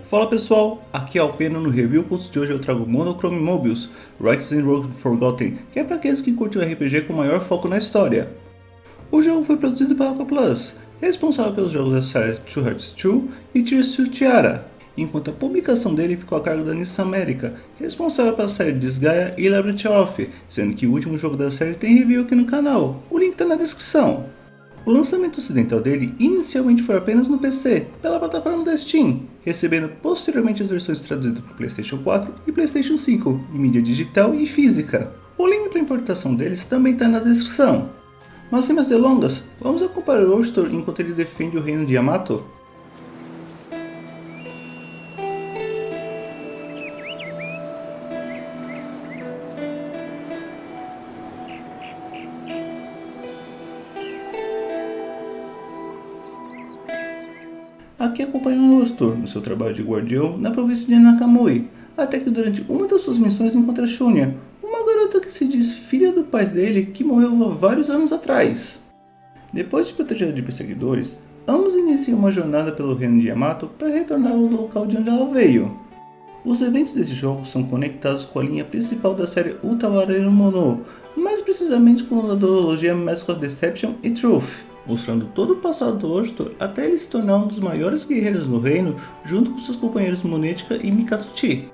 Fala pessoal, aqui é o Pena no Review Curso de hoje eu trago Monochrome Mobius, Rights and Rogue Forgotten, que é para aqueles que curtem o RPG com maior foco na história. O jogo foi produzido pela Alpha Plus, responsável pelos jogos da série Two Hearts 2 e Tears to Tiara, enquanto a publicação dele ficou a cargo da Nice America, responsável pela série Disgaea e Labyrinth of, sendo que o último jogo da série tem review aqui no canal, o link está na descrição. O lançamento ocidental dele inicialmente foi apenas no PC, pela plataforma da Steam, recebendo posteriormente as versões traduzidas para PlayStation 4 e PlayStation 5, em mídia digital e física. O link para importação deles também está na descrição. Mas sem mais delongas, vamos acompanhar o Ostor enquanto ele defende o reino de Yamato? Aqui acompanha o Ostor no seu trabalho de guardião na província de Nakamui, até que durante uma das suas missões encontra Shunya, uma garota que se diz filha do pai dele que morreu há vários anos atrás. Depois de protegê-la de perseguidores, ambos iniciam uma jornada pelo reino de Yamato para retornar ao local de onde ela veio. Os eventos desse jogo são conectados com a linha principal da série Utawareru Mono, mais precisamente com a duologia Mask of Deception e Truth, mostrando todo o passado do Ostor até ele se tornar um dos maiores guerreiros no reino, junto com seus companheiros Monetica e Mikatsuchi.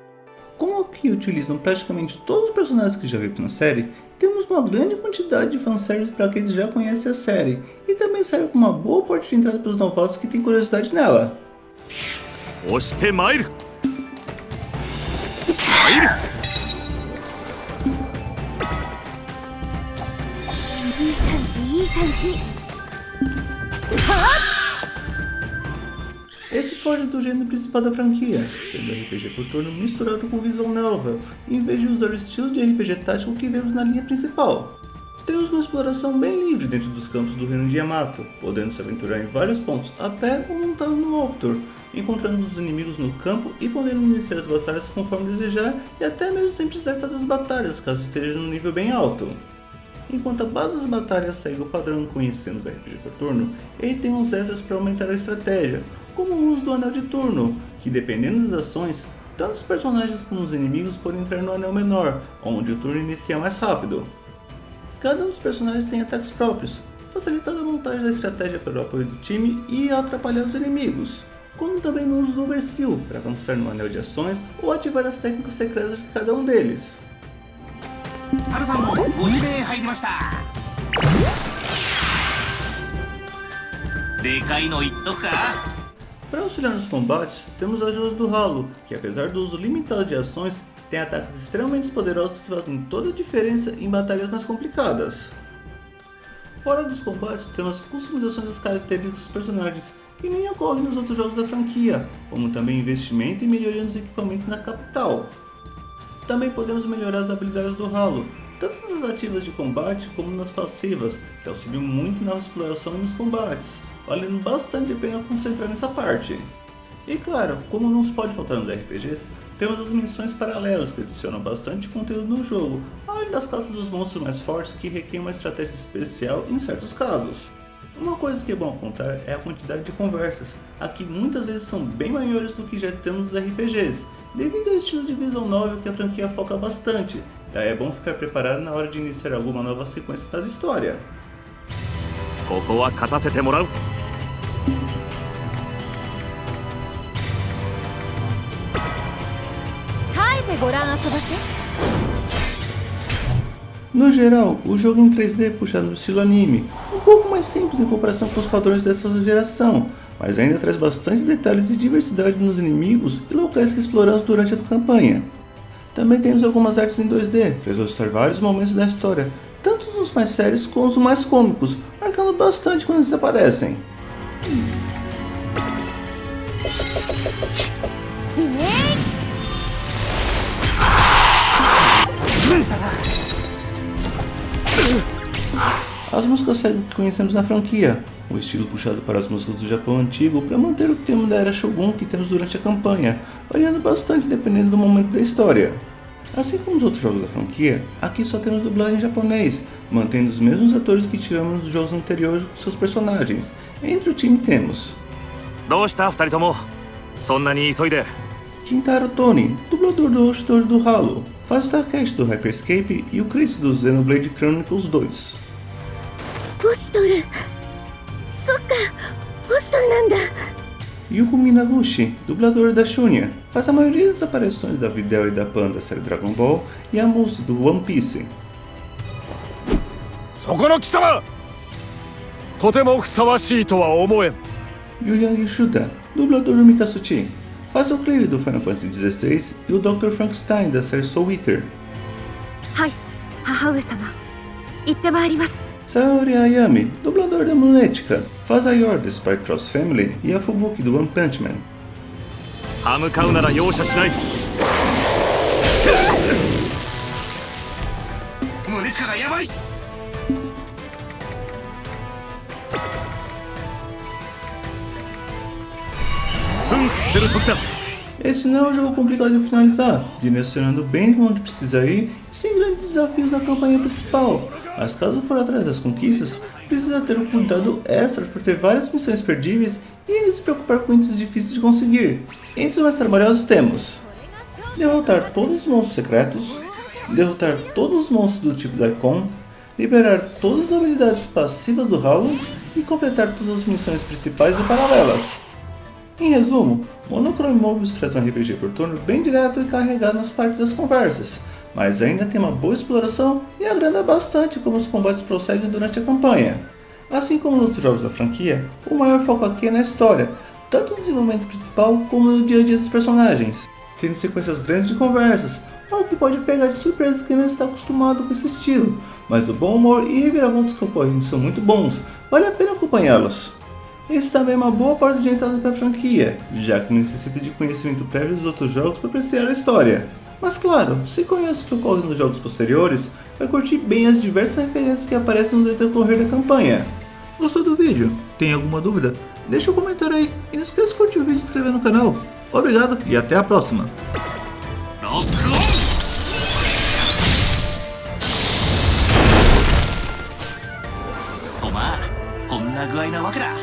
Como aqui utilizam praticamente todos os personagens que já vimos na série, temos uma grande quantidade de fanservice para aqueles que já conhecem a série, e também serve como uma boa porta de entrada para os novatos que têm curiosidade nela. Esse foge do gênero principal da franquia, sendo RPG por turno misturado com visual novel, em vez de usar o estilo de RPG tático que vemos na linha principal. Temos uma exploração bem livre dentro dos campos do reino de Yamato, podendo se aventurar em vários pontos a pé ou montado no Optor, encontrando os inimigos no campo e podendo iniciar as batalhas conforme desejar e até mesmo sem precisar fazer as batalhas caso esteja num nível bem alto. Enquanto a base das batalhas segue o padrão que conhecemos do RPG por turno, ele tem uns extras para aumentar a estratégia, como o uso do anel de turno, que dependendo das ações, tanto os personagens como os inimigos podem entrar no anel menor, onde o turno inicia mais rápido. Cada um dos personagens tem ataques próprios, facilitando a montagem da estratégia para o apoio do time e atrapalhar os inimigos, como também no uso do Overseal para avançar no anel de ações ou ativar as técnicas secretas de cada um deles. Para auxiliar nos combates, temos a ajuda do Halo, que apesar do uso limitado de ações, tem ataques extremamente poderosos que fazem toda a diferença em batalhas mais complicadas. Fora dos combates, temos customizações das características dos personagens, que nem ocorrem nos outros jogos da franquia, como também investimento e melhoria nos equipamentos na capital. Também podemos melhorar as habilidades do Halo, tanto nas ativas de combate como nas passivas, que auxiliam muito na exploração e nos combates, valendo bastante a pena concentrar nessa parte. E claro, como não se pode faltar nos RPGs, temos as missões paralelas que adicionam bastante conteúdo no jogo, além das caças dos monstros mais fortes que requerem uma estratégia especial em certos casos. Uma coisa que é bom apontar é a quantidade de conversas, aqui muitas vezes são bem maiores do que já temos nos RPGs, devido ao estilo de visual novel que a franquia foca bastante, daí é bom ficar preparado na hora de iniciar alguma nova sequência da história. No geral, o jogo em 3D puxado no estilo anime, um pouco mais simples em comparação com os padrões dessa geração, mas ainda traz bastante detalhes e diversidade nos inimigos e locais que exploramos durante a campanha. Também temos algumas artes em 2D para ilustrar vários momentos da história, tanto os mais sérios como os mais cômicos, marcando bastante quando eles aparecem. As músicas seguem o que conhecemos na franquia, o estilo puxado para as músicas do Japão antigo para manter o tema da era Shogun que temos durante a campanha, variando bastante dependendo do momento da história. Assim como os outros jogos da franquia, aqui só temos dublagem em japonês, mantendo os mesmos atores que tivemos nos jogos anteriores com seus personagens. Entre o time temos... そんなに急いで。 Kintaro Tony, dublador do Hoshtor do Halo, faz o Takeshi do Hyperscape e o Chris do Xenoblade Chronicles 2. ホシトル、そっか、ホシトルなんだ。 Yuko Minaguchi, dublador da Shunya, faz a maioria das aparições da Videl e da Pan da série Dragon Ball e a Mousse do One Piece. そこの貴様、とてもふさわしいとは思えん。 Yuya Yoshuta, dublador do Mikasuchi, faz o Cleve do Final Fantasy XVI e o Dr. Frankenstein da série Soul Eater. はい、母上様、行ってまいります。 Saori Ayami, dublador da Monética, faz a Yor do Spy Cross Family e a Fubuki do One Punch Man. 歯向かうなら容赦しない。宗近がやばい。奮起する時だ。 Esse não é um jogo complicado de finalizar, direcionando bem onde precisa ir e sem grandes desafios na campanha principal. Mas caso for atrás das conquistas, precisa ter um cuidado extra por ter várias missões perdíveis e ainda se preocupar com itens difíceis de conseguir. Entre os mais trabalhosos temos derrotar todos os monstros secretos, derrotar todos os monstros do tipo Daikon, liberar todas as habilidades passivas do Halo e completar todas as missões principais e paralelas. Em resumo, Monochrome Mobius traz um RPG por turno bem direto e carregado nas partes das conversas, mas ainda tem uma boa exploração e agrada bastante como os combates prosseguem durante a campanha. Assim como nos outros jogos da franquia, o maior foco aqui é na história, tanto no desenvolvimento principal como no dia a dia dos personagens, tendo sequências grandes de conversas, algo que pode pegar de surpresa quem não está acostumado com esse estilo, mas o bom humor e reviravoltas que ocorrem são muito bons, vale a pena acompanhá-los. Esse também é uma boa porta de entrada para a franquia, já que não necessita de conhecimento prévio dos outros jogos para apreciar a história. Mas claro, se conhece o que ocorre nos jogos posteriores, vai curtir bem as diversas referências que aparecem no decorrer da campanha. Gostou do vídeo? Tem alguma dúvida? Deixa um comentário aí e não esqueça de curtir o vídeo e se inscrever no canal. Obrigado e até a próxima! お前こんな具合なわけだ。